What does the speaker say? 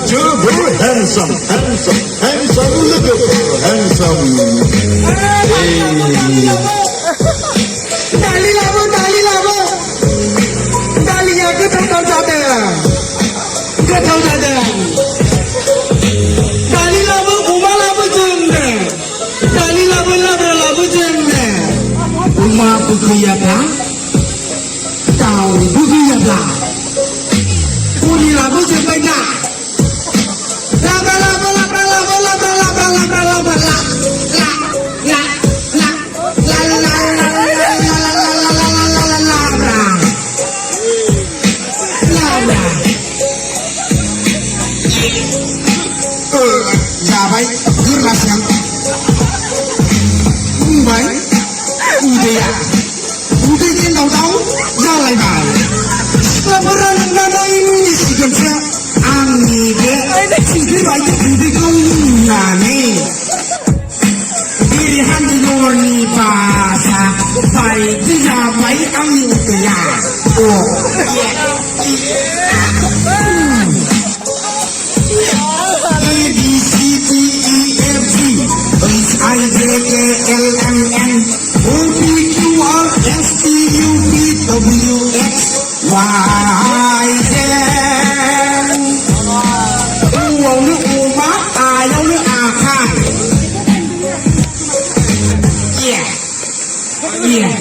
You're very handsome, handsome, handsome, look at you, handsome. Dali labo, dali labo. Dali ya ke thau jate. Ke thau jate. Dali labo, uma labo jende. Dali labo labo jende. Uma bukuya ba? Tau bukuya ba? Uni labo jende na. Labo labo labo labo labo labo labo labo la. Dạ vậy, cứ là xem. Vậy, Udi trên đầu đấu, ra lại bài. Laporan ra đây như chỉ cần xe. Ăn nhì ghé, chỉ cái loại chất Udi không nhà nè. Đi hắn đi ngồi nhì bà xa. Phải đi ra váy ăn nhì từ nhà. Ồ, I J K L M N O P Q R S T U V W X Y Z. Uống nước uống bát, nấu nước khai. Yeah. Yeah.